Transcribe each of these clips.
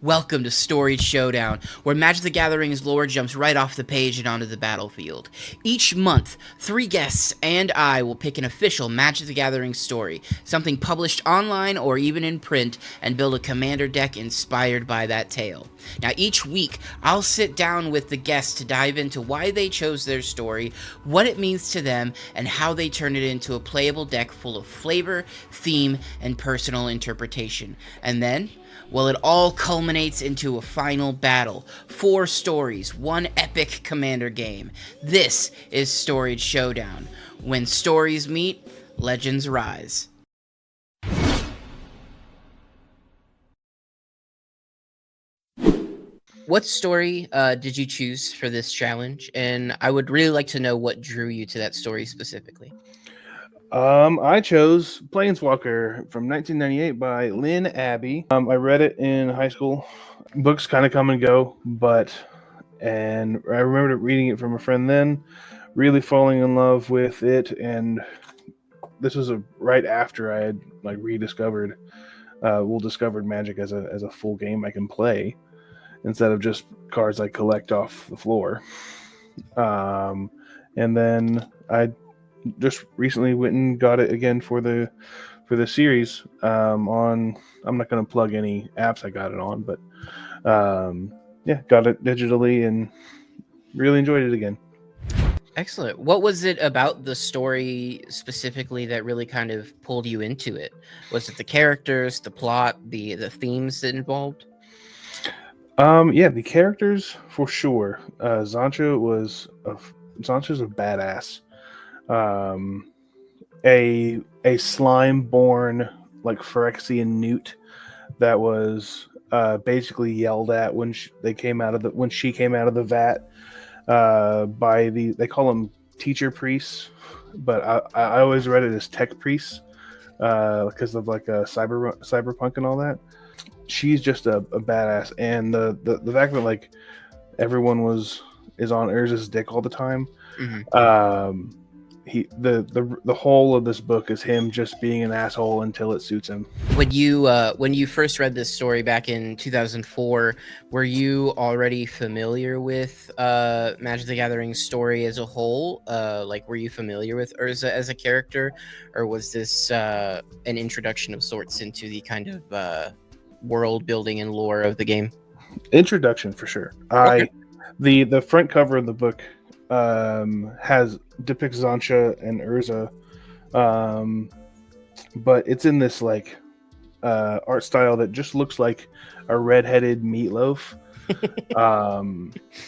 Welcome to Storied Showdown, where Magic the Gathering's lore jumps right off the page and onto the battlefield. Each month, 3 guests and I will pick an official Magic the Gathering story, something published online or even in print, and build a commander deck inspired by that tale. Now, each week, I'll sit down with the guests to dive into why they chose their story, what it means to them, and how they turn it into a playable deck full of flavor, theme, and personal interpretation. And then, well, it all culminates into a final battle. 4 stories, 1 epic commander game. This is Storied Showdown. When stories meet, legends rise. What story did you choose for this challenge? And I would really like to know what drew you to that story specifically. I chose Planeswalker from 1998 by Lynn Abby. I read it in high school. Books kind of come and go, and I remember reading it from a friend then, really falling in love with it, and this was right after I had discovered Magic as a full game I can play instead of just cards I collect off the floor. And then I just recently went and got it again for the series. I'm not going to plug any apps I got it on, but got it digitally and really enjoyed it again. Excellent. What was it about the story specifically that really kind of pulled you into it? Was it the characters, the plot, the themes that involved? The characters for sure. Xantcha's a badass. A slime born Phyrexian newt that was basically yelled at when she came out of the vat by they call them teacher priests, but I always read it as tech priests because of cyberpunk and all that. She's just a badass, and the fact that everyone is on Urza's dick all the time. Mm-hmm. The whole of this book is him just being an asshole until it suits him. When you first read this story back in 2004, were you already familiar with Magic the Gathering's story as a whole? Were you familiar with Urza as a character, or was this an introduction of sorts into the kind of world building and lore of the game? Introduction for sure. Okay. The front cover of the book depicts Xantcha and Urza, but it's in this art style that just looks like a redheaded meatloaf.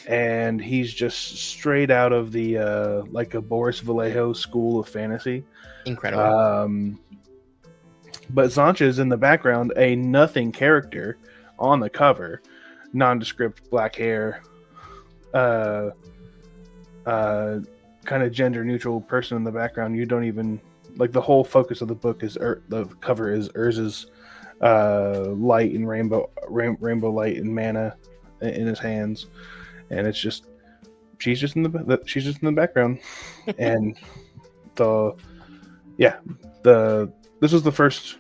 And he's just straight out of the a Boris Vallejo school of fantasy. Incredible. But Xantcha is in the background, a nothing character on the cover, nondescript black hair, kind of gender neutral person in the background. You don't even the whole focus of the book is the cover is Urza's light and rainbow light and mana in his hands, and it's just she's just in the background. And this was the first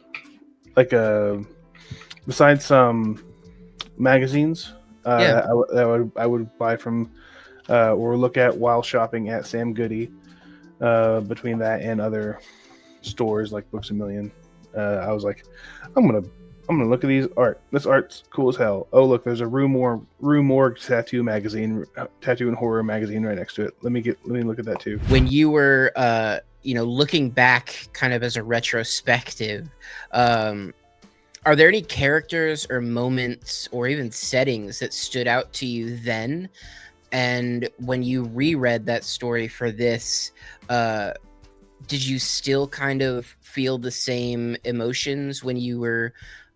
besides some magazines that I would buy from or look at while shopping at Sam Goody. Between that and other stores like Books A Million, I was like, I'm gonna look at these art. This art's cool as hell. Oh look, there's a Rue Morgue tattoo and horror magazine right next to it. Let me look at that too. When you were looking back kind of as a retrospective, are there any characters or moments or even settings that stood out to you then? And when you reread that story for this, did you still kind of feel the same emotions when you were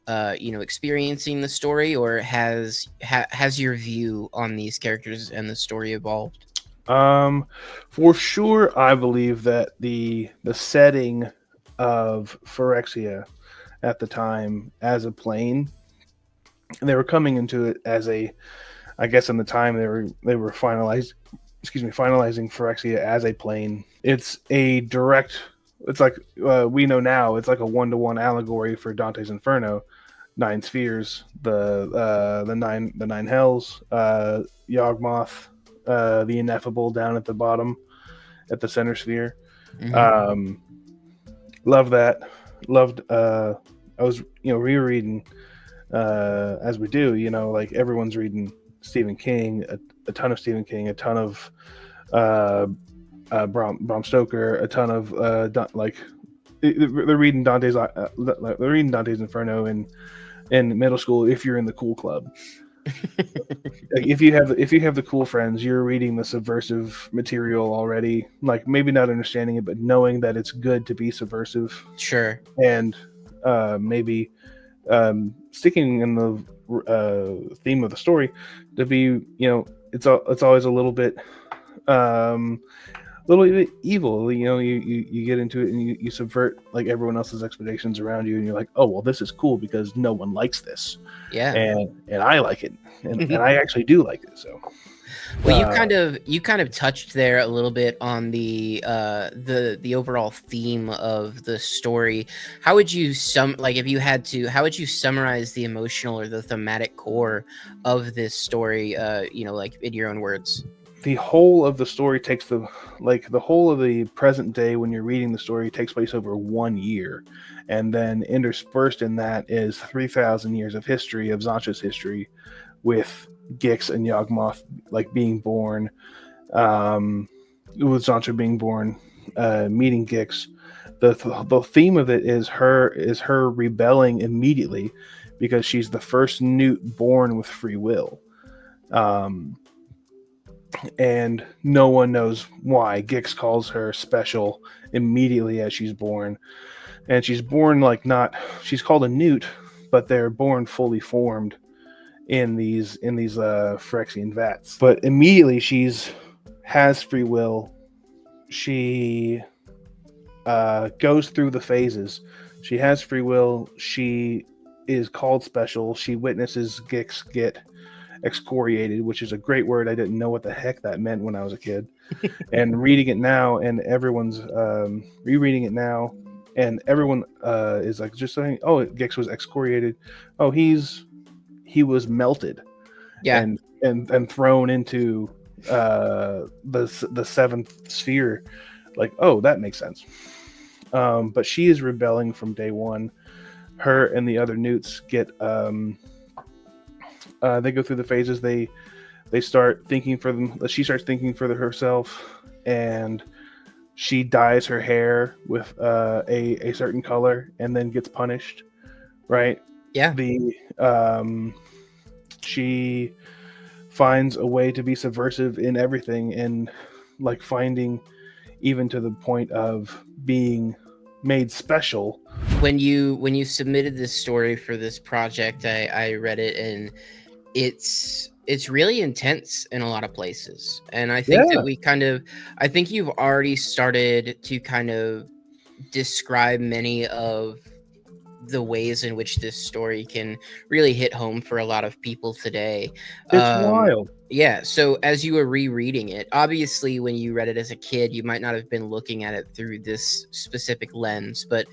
experiencing the story, or has your view on these characters and the story evolved? For sure, I believe that the setting of Phyrexia at the time as a plane, they were coming into it as I guess in the time they were finalizing Phyrexia as a plane. It's a direct. It's we know now. It's like a 1-to-1 allegory for Dante's Inferno, nine spheres, the nine hells, Yawgmoth, the ineffable down at the bottom at the center sphere. Hmm. Um, love that. Loved. I was rereading as we do. Like everyone's reading Stephen King, a ton of Stephen King, a ton of uh, Bram Stoker, a ton of they're reading they're reading Dante's Inferno in middle school if you're in the cool club. Like if you have the cool friends, you're reading the subversive material already. Like maybe not understanding it, but knowing that it's good to be subversive Sure. and maybe sticking in the theme of the story to be it's always a little bit evil. You get into it and you subvert like everyone else's expectations around you, and you're like, oh well, this is cool because no one likes this, Yeah. and I like it, and I actually do like it. So Well, you kind of touched there a little bit on the overall theme of the story. How would you if you had to, how would you summarize the emotional or the thematic core of this story? Like in your own words. the whole of the story takes the whole of the present day when you're reading the story takes place over 1 year, and then interspersed in that is 3,000 years of history of Xantcha's history, with Gix and Yawgmoth like being born, with Xantcha being born, meeting Gix. The theme of it is her rebelling immediately because she's the first newt born with free will. Um, and no one knows why. Gix calls her special immediately as she's born, and she's born she's called a newt, but they're born fully formed in these Phyrexian vats. But immediately she's has free will. She goes through the phases. She has free will. She is called special. She witnesses Gix get excoriated, which is a great word. I didn't know what the heck that meant when I was a kid. And reading it now, and everyone's rereading it now, and everyone is like just saying, "Oh, Gix was excoriated. Oh, he was melted Yeah. and thrown into the seventh sphere." Like, oh, that makes sense. But she is rebelling from day one. Her and the other newts get they go through the phases. They start thinking for them. She starts thinking for herself, and she dyes her hair with a certain color, and then gets punished. Right? Yeah. She finds a way to be subversive in everything, and like finding even to the point of being made special. When you submitted this story for this project, I read it, and it's really intense in a lot of places. And I think that Yeah, I think you've already started to kind of describe many of the ways in which this story can really hit home for a lot of people today. it's Um, wild. yeah, so as you were rereading it, obviously when you read it as a kid, you might not have been looking at it through this specific lens, but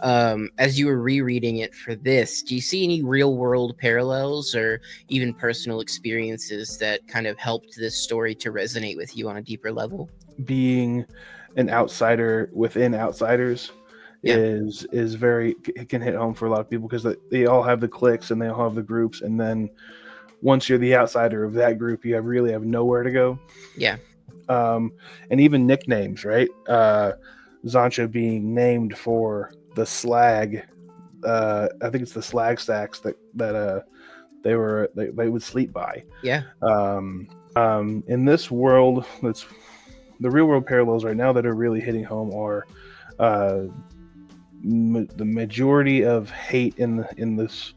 as you were rereading it for this, do you see any real world parallels or even personal experiences that kind of helped this story to resonate with you on a deeper level? Being an outsider within outsiders Yeah. is very, it can hit home for a lot of people because they all have the cliques and they all have the groups, and then once you're the outsider of that group, you really have nowhere to go. Yeah. And even nicknames, right? Xantcha being named for the slag. I think it's the slag stacks that they would sleep by. Yeah. In this world, that's the real world parallels right now that are really hitting home are the majority of hate in this,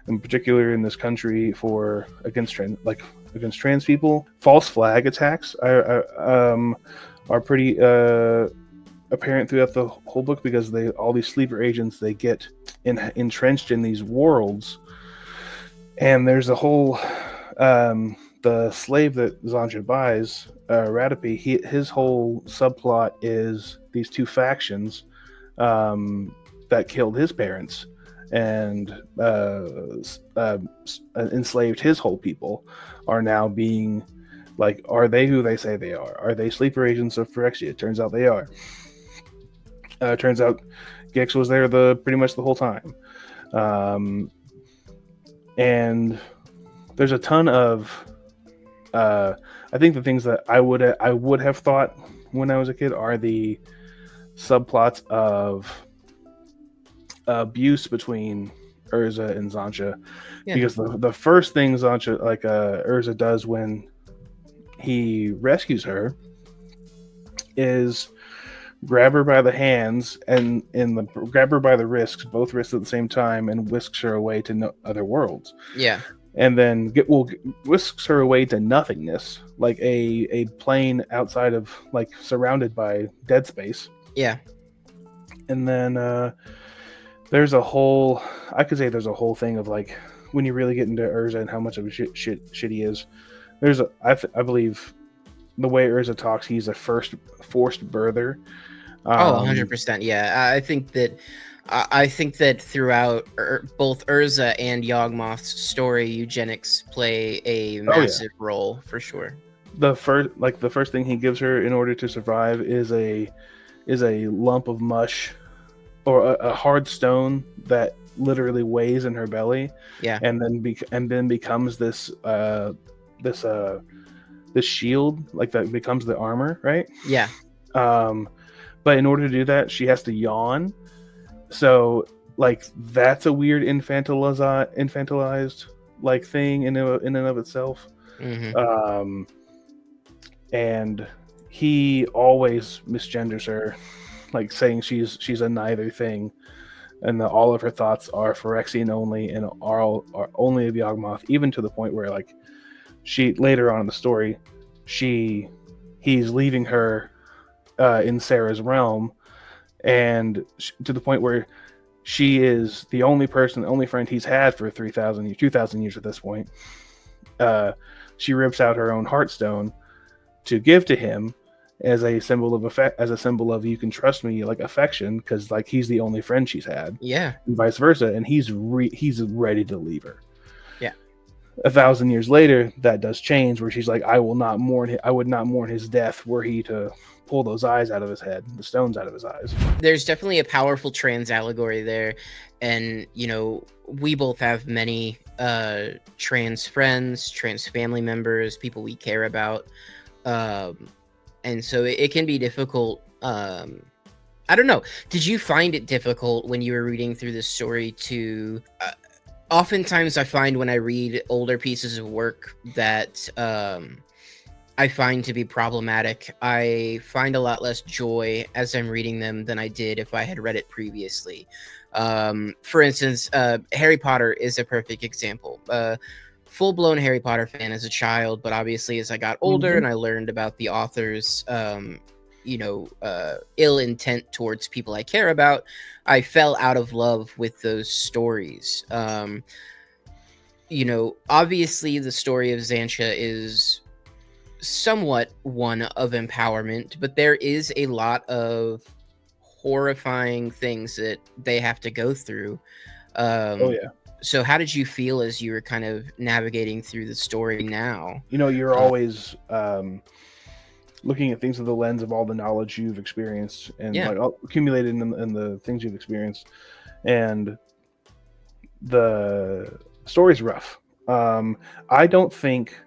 in particular in this country, for against trans people. False flag attacks are pretty apparent throughout the whole book because all these sleeper agents, they get entrenched in these worlds, and there's a whole the slave that Xantcha buys, Radipi, his whole subplot is these two factions that killed his parents, and enslaved his whole people are now being like, are they who they say they are? Are they sleeper agents of Phyrexia? Turns out they are. Turns out Gix was there pretty much the whole time. And there's a ton of I think the things that I would have thought when I was a kid are the subplots of abuse between Urza and Xantcha, because the first thing Xantcha Urza does when he rescues her is grab her by the hands and grab her by the wrists, both wrists at the same time, and whisks her away to other worlds. Yeah. And then whisks her away to nothingness, like a plane outside of, like, surrounded by dead space. Yeah. And then there's a whole thing of, like, when you really get into Urza and how much of a shit he is. I believe the way Urza talks, he's a forced birther. 100%. Yeah, I think that throughout both Urza and Yawgmoth's story, eugenics play a massive role for sure. The first thing he gives her in order to survive is a lump of mush or a hard stone that literally weighs in her belly. Yeah, and then becomes this shield, like, that becomes the armor, right? Yeah. But in order to do that, she has to yawn. So, like, that's a weird infantilized like thing in and of itself. Mm-hmm. And he always misgenders her, like, saying she's a neither thing, and that all of her thoughts are Phyrexian only and are only of Yawgmoth, even to the point where, like, she later on in the story, he's leaving her in Sarah's realm, and to the point where she is the only friend he's had for 2,000 years at this point. She rips out her own heartstone to give to him as a symbol of you can trust me, like, affection, because, like, he's the only friend she's had. Yeah. And vice versa, and he's ready to leave her. Yeah. 1,000 years later, that does change, where she's like, I would not mourn his death were he to pull those eyes out of his head, the stones out of his eyes. There's definitely a powerful trans allegory there, and we both have many trans friends, trans family members, people we care about, and so it can be difficult. I don't know, did you find it difficult when you were reading through this story to oftentimes I find when I read older pieces of work that I find to be problematic, I find a lot less joy as I'm reading them than I did if I had read it previously. For instance, Harry Potter is a perfect example. Full-blown Harry Potter fan as a child, but obviously as I got older and I learned about the author's ill intent towards people I care about, I fell out of love with those stories. Obviously the story of Xantcha is somewhat one of empowerment, but there is a lot of horrifying things that they have to go through. So how did you feel as you were kind of navigating through the story now? You're always looking at things through the lens of all the knowledge you've experienced and like accumulated in the things you've experienced. And the story's rough. I don't think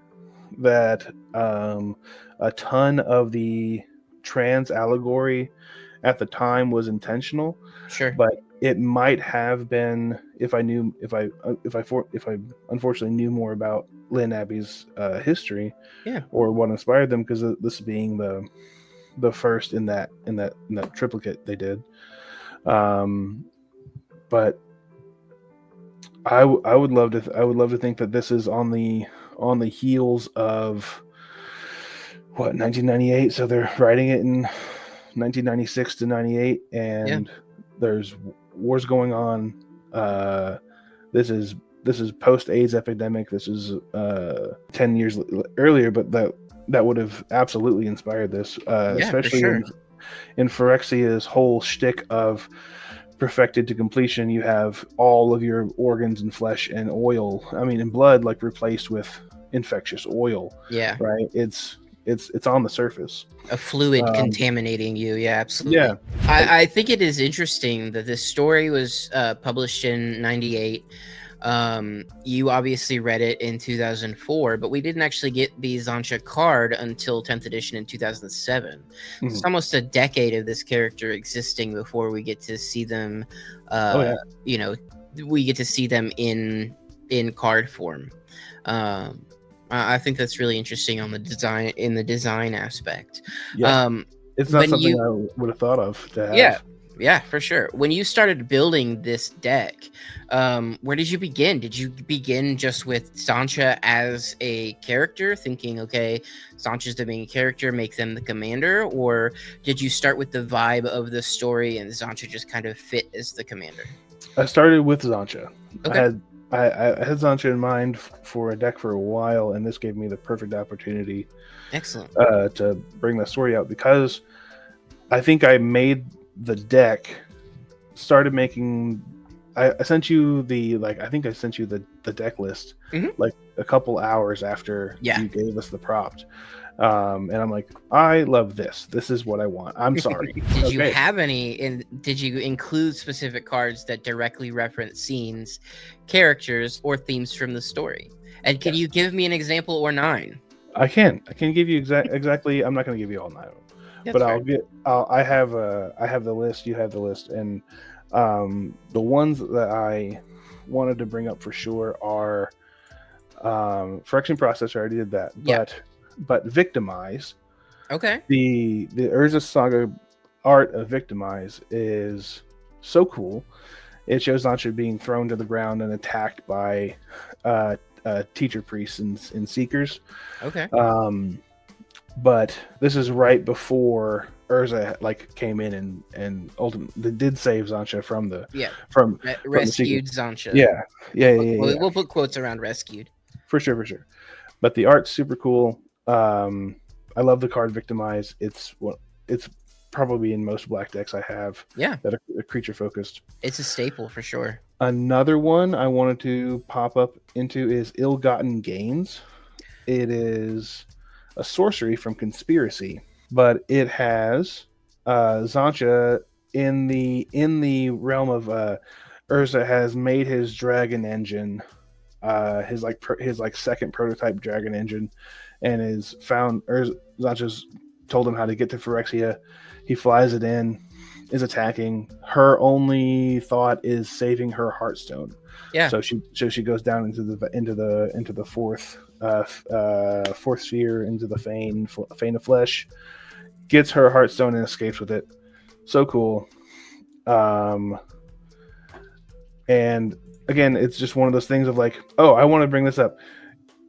that a ton of the trans allegory at the time was intentional. Sure. But it might have been if I unfortunately knew more about Lynn Abby's history, or what inspired them, because this being the first in that triplicate they did. But I would love to think that this is on the heels of 1998. So they're writing it in 1996 to 98, and there's wars going on. This is post-AIDS epidemic. This is 10 years earlier, but that would have absolutely inspired this, especially in Phyrexia's whole shtick of perfected to completion, you have all of your organs and flesh and oil, and blood, like, replaced with infectious oil. Yeah. Right? It's on the surface. A fluid Um, contaminating you. Yeah, yeah. absolutely. I think it is interesting that this story was published in 98. You obviously read it in 2004, but we didn't actually get the Xantcha card until 10th edition in 2007. Mhm. It's almost a decade of this character existing before we get to see them. Oh, yeah. You know, we get to see them in card form. I think that's really interesting on the design aspect. Yeah. It's not When something you I would have thought of to Yeah, have. yeah, for sure. When you started building this deck, where did you begin? Did you begin just with Xantcha as a character, thinking, okay, Xantcha's the main character, make them the commander? Or did you start with the vibe of the story and Xantcha just kind of fit as the commander? I started with Xantcha. Okay. I had Xantcha in mind for a deck for a while, and this gave me the perfect opportunity Excellent. to bring the story out, because I think I made the deck, started making. I sent you I sent you the deck list like a couple hours after you gave us the prompt, and I'm like, I love this. This is what I want. I'm sorry. Did you have any? Did you include specific cards that directly reference scenes, characters, or themes from the story? And can you give me an example or 9? I can give you exactly. I'm not going to give you all 9 of them. That's But fair. I have the list. You have the list, and the ones that I wanted to bring up for sure are Phyrexian Processor. I already did that. Yeah. But Victimize. Okay. The Urza Saga art of Victimize is so cool. It shows Xantcha being thrown to the ground and attacked by teacher priests and seekers. Okay. But this is right before Urza came in and ultimately did save Xantcha from the rescued Xantcha. Yeah. We'll put quotes around rescued. For sure. But the art's super cool. I love the card Victimize. It's probably in most black decks I have. Yeah. That are creature focused. It's a staple for sure. Another one I wanted to pop up into is Ill-Gotten Gains. It is a sorcery from Conspiracy, but it has Xantcha in the realm of Urza has made his dragon engine, his second prototype dragon engine, and is found. Xantcha's told him how to get to Phyrexia. He flies it in, is attacking. Her only thought is saving her Heartstone. Yeah. So she goes down into the fourth sphere, into the Fane of Flesh, gets her Heartstone and escapes with it. So cool. And again, it's just one of those things of like, oh, I want to bring this up.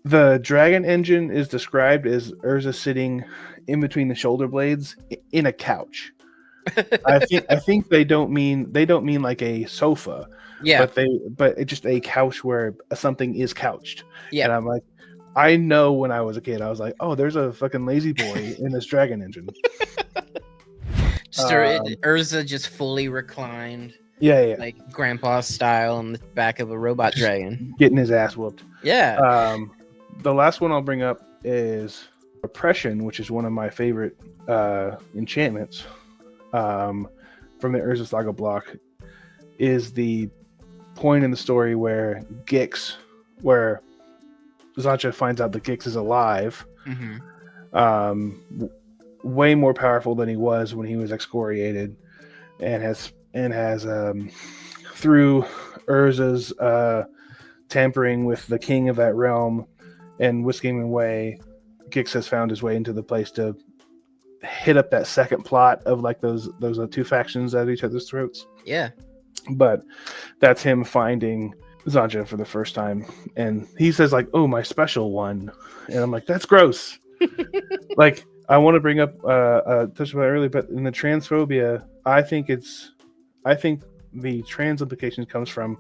The dragon engine is described as Urza sitting in between the shoulder blades in a couch. I think they don't mean like a sofa. Yeah. But it's just a couch where something is couched. Yeah. And I'm like, I know when I was a kid, I was like, oh, there's a fucking lazy boy in this dragon engine. Urza just fully reclined. Yeah. Like grandpa style on the back of a robot dragon. Getting his ass whooped. Yeah. The last one I'll bring up is Oppression, which is one of my favorite enchantments from the Urza Saga block. Is the point in the story where Xantcha finds out that Gix is alive. Way more powerful than he was when he was excoriated, and has through Urza's tampering with the king of that realm and whisking him away, Gix has found his way into the place to hit up that second plot of like those two factions at each other's throats. Yeah. But that's him finding Xantcha for the first time, and he says like, "Oh, my special one," and I'm like, "That's gross." Like, I want to bring up touched about earlier, but in the transphobia, I think the trans implications comes from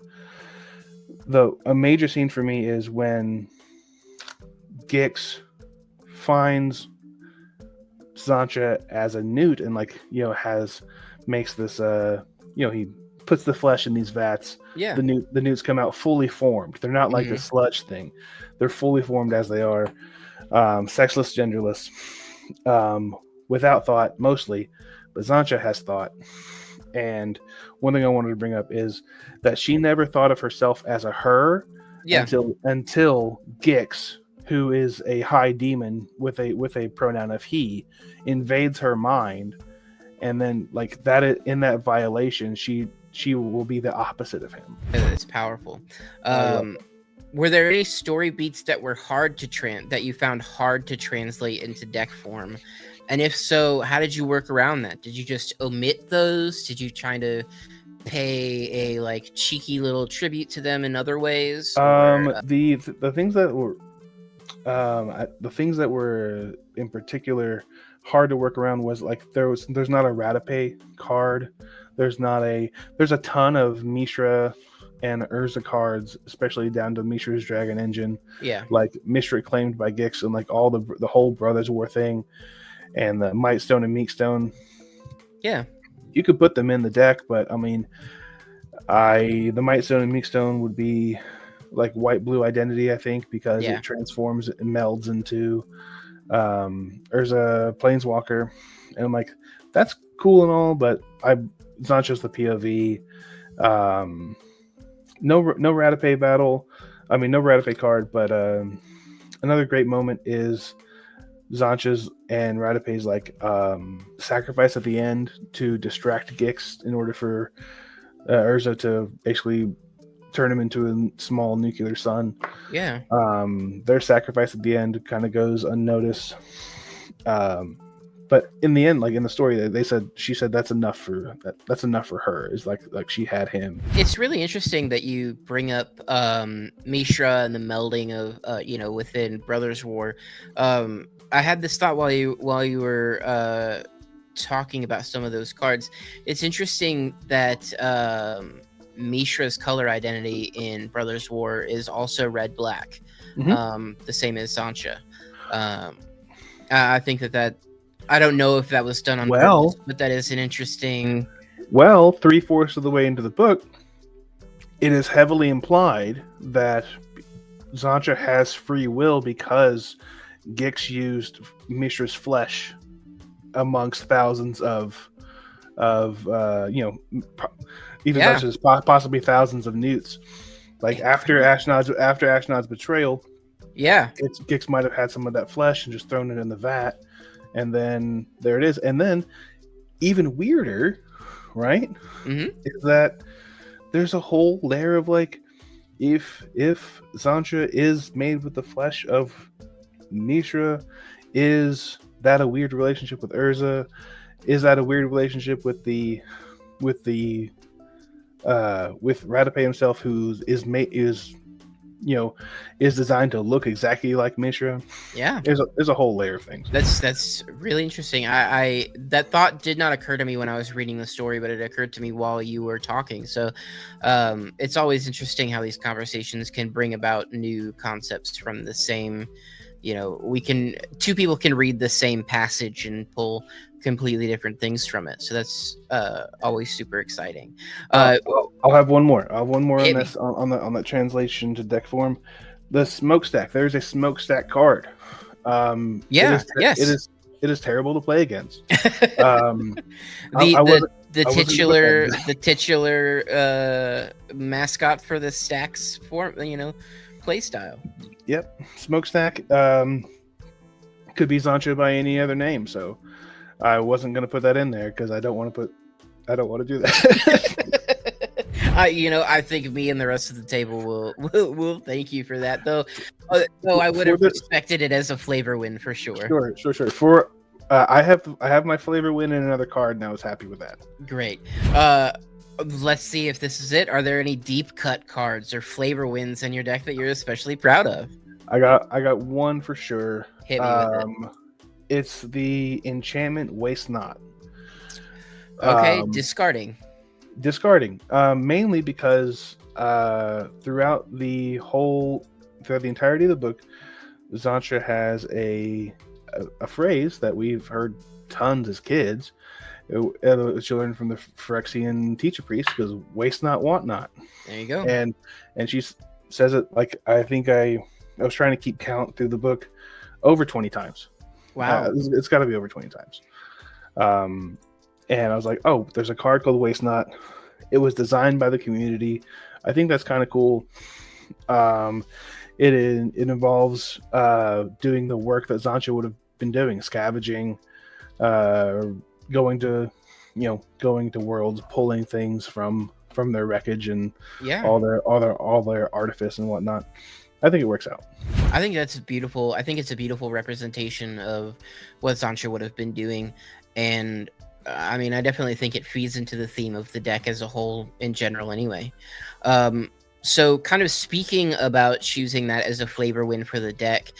a major scene for me is when Gix finds Xantcha as a newt and makes this he puts the flesh in these vats, Yeah. the newts come out fully formed. They're not like Mhm. the sludge thing. They're fully formed as they are, sexless, genderless, without thought mostly. But Xantcha has thought. And one thing I wanted to bring up is that she never thought of herself as a her Yeah. until Gix, who is a high demon with a pronoun of he, invades her mind, and then like that in that violation, she will be the opposite of him. It's powerful. I love it. Were there any story beats that were that you found hard to translate into deck form? And if so, how did you work around that? Did you just omit those? Did you try to pay a like cheeky little tribute to them in other ways? Or The things that were the things that were in particular hard to work around was like there's not a Ratape card. There's a ton of Mishra and Urza cards, especially down to Mishra's Dragon Engine. yeah, Like Mishra claimed by Gix and like all the whole Brothers War thing, and the Mightstone and Meekstone. yeah, You could put them in the deck, but I mean, the Mightstone and Meekstone would be like white blue identity, I think, because yeah. it transforms and melds into Urza Planeswalker, and I'm like, that's cool and all, but it's not just the POV. No Ratape battle. I mean, no Ratape card, but another great moment is Xantcha's and Ratape's like sacrifice at the end to distract Gix in order for Urza to basically turn him into a small nuclear sun. Yeah. Their sacrifice at the end kind of goes unnoticed. But in the end, like in the story, she said that's enough for her. Is like she had him. It's really interesting that you bring up Mishra and the melding of within Brothers War. I had this thought while you were talking about some of those cards. It's interesting that Mishra's color identity in Brothers War is also red black, the same as Xantcha. I think that I don't know if that was done on purpose, but that is an interesting. Well, 3/4 of the way into the book, it is heavily implied that Xantcha has free will because Gix used Mishra's flesh amongst thousands of even as much as possibly thousands of newts. Like after Ashnod's betrayal, Gix might have had some of that flesh and just thrown it in the vat, and then there it is. And then even weirder, right? Is that there's a whole layer of like, if Xantcha is made with the flesh of Mishra, is that a weird relationship with Urza? Is that a weird relationship with Ratape himself, who is designed to look exactly like Mishra? Yeah, there's a whole layer of things. That's really interesting. I that thought did not occur to me when I was reading the story, but it occurred to me while you were talking. So it's always interesting how these conversations can bring about new concepts from the same. Two people can read the same passage and pull completely different things from it. So that's always super exciting. I'll have one more. On this on the translation to deck form. The smokestack. There's a smokestack card. Yes. It is terrible to play against. The titular mascot for the stacks form, play style. Yep, smokestack could be Xantcha by any other name, so I wasn't going to put that in there because I don't want to do that. I think me and the rest of the table will thank you for that, though. I would have expected it as a flavor win for sure. Sure. For I have my flavor win in another card, and I was happy with that. Great. Let's see if this is it. Are there any deep cut cards or flavor wins in your deck that you're especially proud of? I got one for sure. Hit me with it. It's the enchantment Waste Not. Okay, discarding. Mainly because throughout the entirety of the book, Xantcha has a phrase that we've heard tons as kids, She learned from the Phyrexian teacher priest, because waste not, want not. There you go. And she says it like, I think I was trying to keep count through the book, over 20 times. Wow. It's got to be over 20 times. And I was like, oh, there's a card called Waste Not. It was designed by the community. I think that's kind of cool. It involves doing the work that Xantcha would have been doing, scavenging, going to worlds, pulling things from their wreckage, and all their artifice and whatnot. I think it works out. I think that's beautiful. I think it's a beautiful representation of what Xantcha would have been doing, and I mean, I definitely think it feeds into the theme of the deck as a whole in general anyway. So kind of speaking about choosing that as a flavor win for the deck,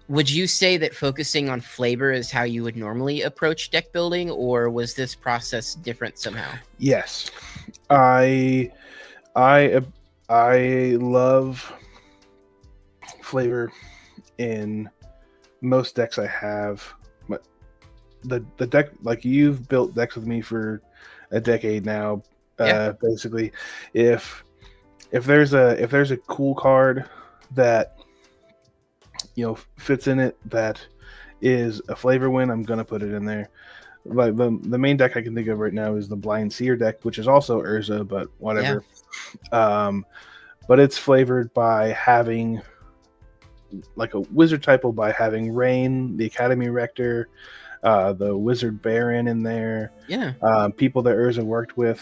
would you say that focusing on flavor is how you would normally approach deck building, or was this process different somehow? Yes. I love flavor in most decks I have. But the deck, like, you've built decks with me for a decade now. Basically, if there's a cool card that fits in it, that is a flavor win, I'm gonna put it in there. Like the main deck I can think of right now is the Blind Seer deck, which is also Urza, but whatever. But it's flavored by having like a wizard typo, by having Rain, the Academy Rector, the Wizard Baron in there. People that Urza worked with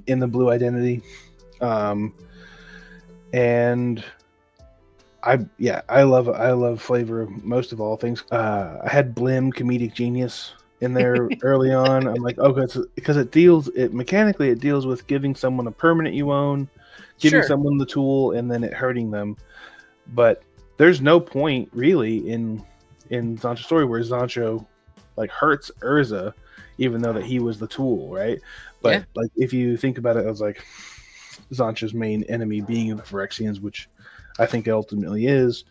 in the Blue Identity. And I love flavor most of all things. I had Blim, Comedic Genius, in there early on. I'm like, because it deals with giving someone a permanent you own, giving someone the tool, and then it hurting them. But there's no point really in Xantcha's story where Xantcha like hurts Urza, even though that he was the tool, right? But like, if you think about it, I was like, Xantcha's main enemy being the Phyrexians, which I think it ultimately is.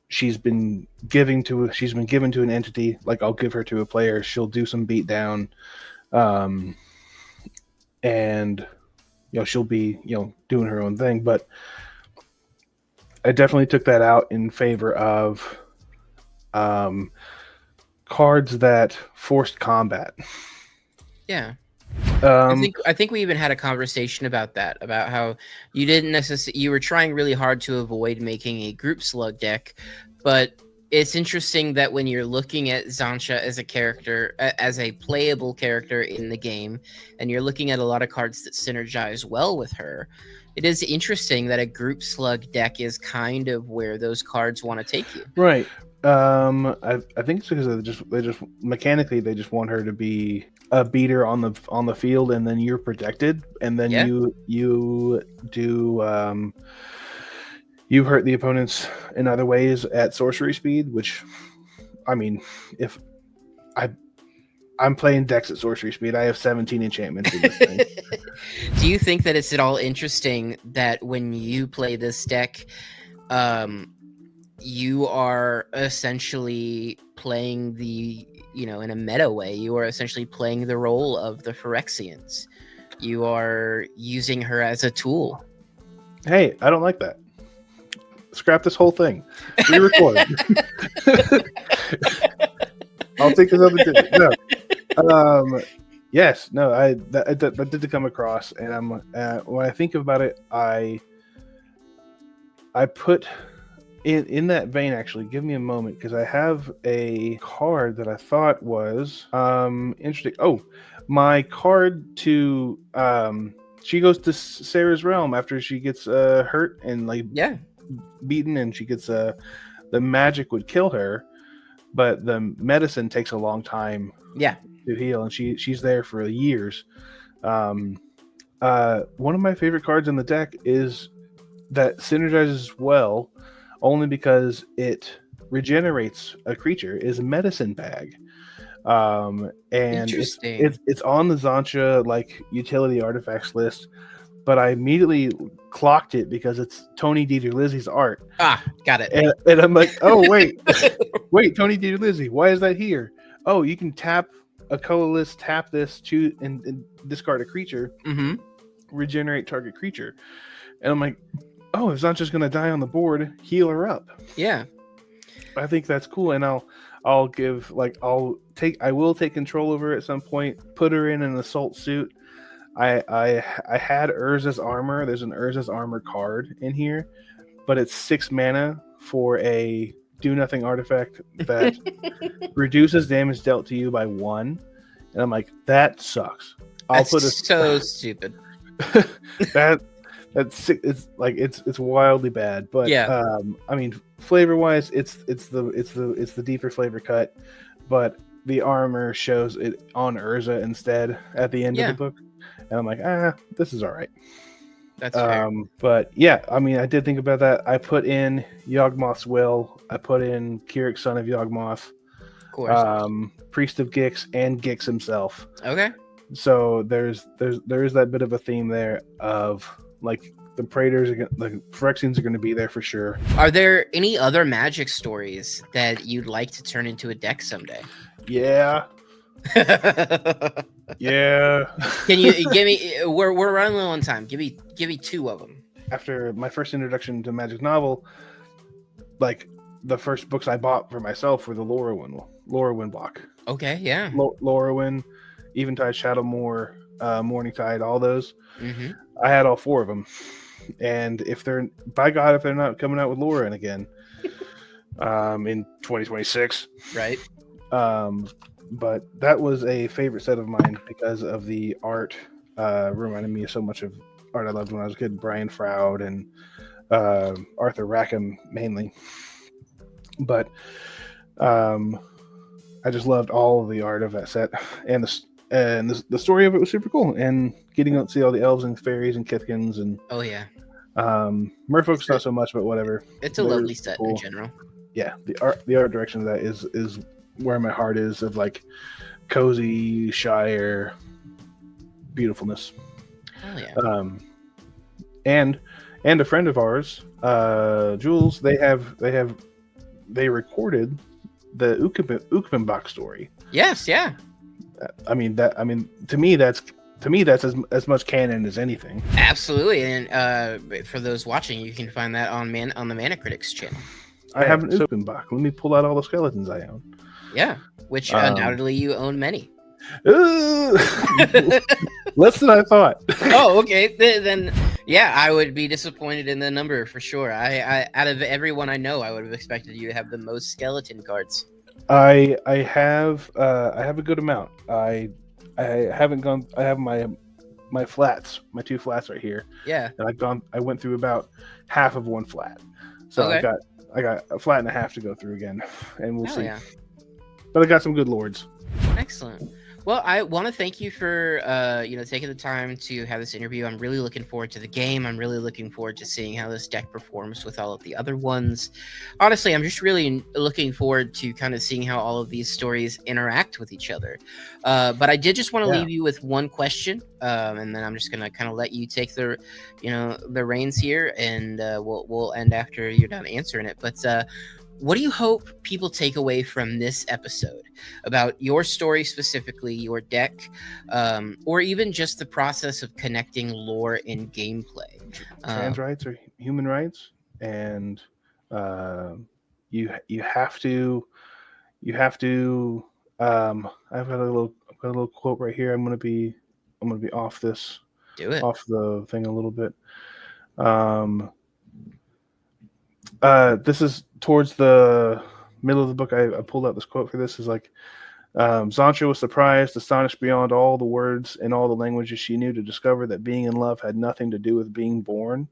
She's been given to an entity. Like, I'll give her to a player. She'll do some beat down, and she'll be doing her own thing. But I definitely took that out in favor of cards that forced combat. I think we even had a conversation about that, about how you didn't necessarily, you were trying really hard to avoid making a group slug deck, but it's interesting that when you're looking at Xantcha as a character, as a playable character in the game, and you're looking at a lot of cards that synergize well with her, it is interesting that a group slug deck is kind of where those cards want to take you. Right. I think it's because they just mechanically they just want her to be a beater on the field, and then you're protected, and then you do you hurt the opponents in other ways at sorcery speed, which, I mean, if I'm playing decks at sorcery speed, I have 17 enchantments in this thing. Do you think that it's at all interesting that when you play this deck, you are essentially playing in a meta way, you are essentially playing the role of the Phyrexians. You are using her as a tool. Hey, I don't like that. Scrap this whole thing. Re-record. I'll take this other day. No. Yes. No. That did come across, and I'm when I think about it, I put in that vein. Actually, give me a moment, because I have a card that I thought was interesting. Oh, my card to she goes to Sarah's realm after she gets hurt and beaten, and she gets the magic would kill her, but the medicine takes a long time to heal, and she's there for years. One of my favorite cards in the deck is that synergizes well only because it regenerates a creature, is Medicine Bag. And it's on the Xantcha like utility artifacts list, but I immediately clocked it because it's Tony DeLizzy's art. Got it. And I'm like, oh wait, Tony DeLizzy, why is that here? oh, you can tap a colorless, tap this, choose and discard a creature, regenerate target creature. And I'm like, oh, if Xantcha's gonna die on the board, heal her up. Yeah. I think that's cool, and I will take control over her at some point. Put her in an assault suit. I had Urza's armor. There's an Urza's armor card in here, but it's 6 mana for a do nothing artifact that reduces damage dealt to you by 1. And I'm like, that sucks. So stupid. It's wildly bad, but yeah. I mean, flavor wise, it's the deeper flavor cut, but the armor shows it on Urza instead at the end of the book, and I'm like, this is all right. That's fair. But yeah, I mean, I did think about that. I put in Yawgmoth's Will. I put in Kyrix, son of Yawgmoth. Of course. Priest of Gix and Gix himself. Okay. So there is that bit of a theme there of like the Praetors, the Phyrexians are going to be there for sure. Are there any other Magic stories that you'd like to turn into a deck someday? Yeah. Yeah. Can you give me? We're running low on time. Give me 2 of them. After my first introduction to Magic novel, like the first books I bought for myself were the Lorwyn block. Okay. Yeah. Lorwyn, Eventide, Shadowmoor, Morningtide, all those. Mm-hmm. I had all 4 of them, and if they're not coming out with Lorwyn again, in 2026, right? But that was a favorite set of mine because of the art. Reminded me of so much of art I loved when I was a kid. Brian Froud and Arthur Rackham mainly, but I just loved all of the art of that set, and the story of it was super cool. And getting out to see all the elves and fairies and Kithkins and Merfolk's not so much, but whatever. It's a lovely set in general. Yeah, the art direction of that is where my heart is, of like cozy Shire beautifulness. Oh yeah. And a friend of ours, Jules, they recorded the Ukvenbach story. Yes, yeah. I mean to me that's as much canon as anything. Absolutely, and for those watching, you can find that on the Mana Critics channel. I have an Ukvenbach. Let me pull out all the skeletons I own. Yeah, which undoubtedly you own many. Less than I thought. Oh, okay. Then yeah, I would be disappointed in the number for sure. I out of everyone I know, I would have expected you to have the most skeleton cards. I have a good amount. I haven't gone. I have my flats, my 2 flats right here. Yeah. And I went through about half of 1 flat, so okay. I got a flat and a half to go through again, and we'll see. Yeah. But I got some good lords. Excellent. Well, I want to thank you for taking the time to have this interview. I'm really looking forward to the game. I'm really looking forward to seeing how this deck performs with all of the other ones. Honestly, I'm just really looking forward to kind of seeing how all of these stories interact with each other. But I did just want to leave you with one question, and then I'm just gonna kind of let you take the reins here, and we'll end after you're done answering it. But what do you hope people take away from this episode about your story specifically, your deck, or even just the process of connecting lore in gameplay? Trans rights or human rights, and you have to. I've got a little quote right here. I'm gonna be off this. Do it. Off the thing a little bit. This is towards the middle of the book. I pulled out this quote for this. Is like, Xantcha was surprised, astonished beyond all the words and all the languages she knew to discover that being in love had nothing to do with being born.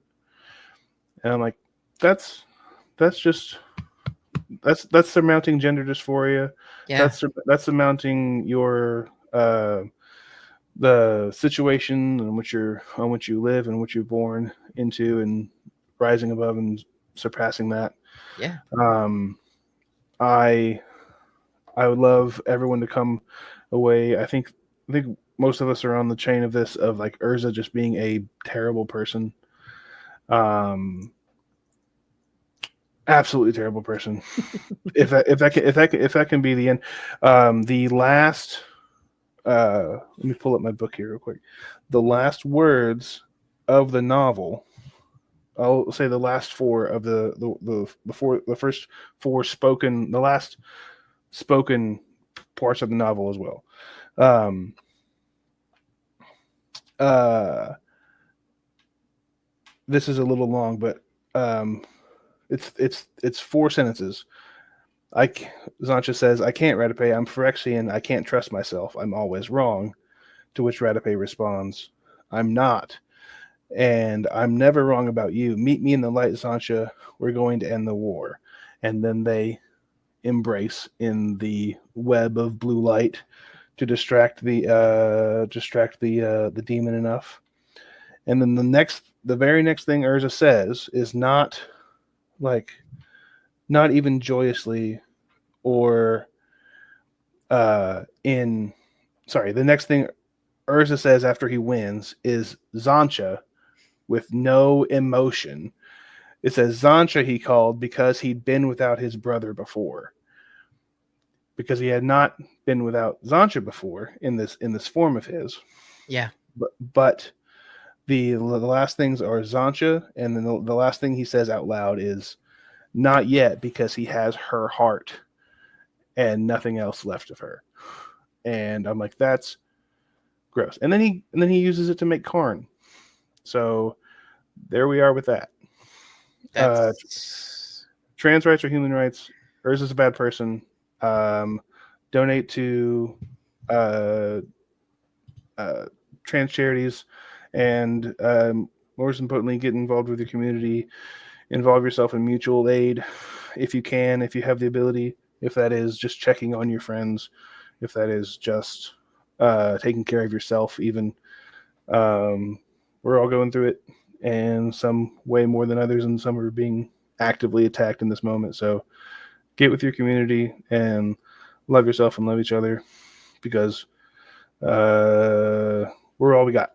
And I'm like, that's surmounting gender dysphoria. Yeah. That's surmounting your the situation in which you live and which you're born into, and rising above and surpassing that. Yeah. I would love everyone to come away. I think most of us are on the chain of this, of like Urza just being a terrible person. Absolutely terrible person. If that can be the end. The last. Let me pull up my book here real quick. The last words of the novel. I'll say the last four of the first four spoken, the last spoken parts of the novel as well. Um, uh, this is a little long, but it's four sentences. Xantcha says, "I can't, Radipe. I'm Phyrexian. I can't trust myself. I'm always wrong." To which Radipe responds, "I'm not. And I'm never wrong about you. Meet me in the light, Xantcha. We're going to end the war." And then they embrace in the web of blue light to distract the demon enough. And then the very next thing Urza says is like not even joyously or in sorry. The next thing Urza says after he wins is Xantcha with no emotion. It says Xantcha he called because he'd been without his brother before. Because he had not been without Xantcha before in this form of his. Yeah. But the last things are Xantcha, and then the last thing he says out loud is not yet, because he has her heart and nothing else left of her. And I'm like, that's gross. And then he uses it to make Karn. So there we are with that. That's Trans rights or human rights. Urza's a bad person. Donate to trans charities, and most importantly, get involved with your community. Involve yourself in mutual aid if you can, if you have the ability. If that is just checking on your friends, if that is just taking care of yourself, even. We're all going through it, and some way more than others, and some are being actively attacked in this moment. So get with your community and love yourself and love each other, because we're all we got.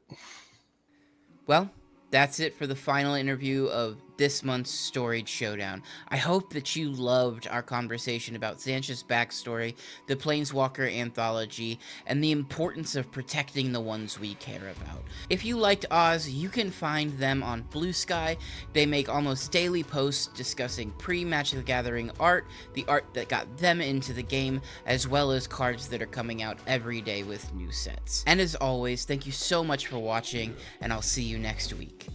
Well, that's it for the final interview of this month's Storied Showdown. I hope that you loved our conversation about Xantcha's backstory, the Planeswalker Anthology, and the importance of protecting the ones we care about. If you liked Oz, you can find them on BlueSky. They make almost daily posts discussing pre-Magic the Gathering art, the art that got them into the game, as well as cards that are coming out every day with new sets. And as always, thank you so much for watching, and I'll see you next week.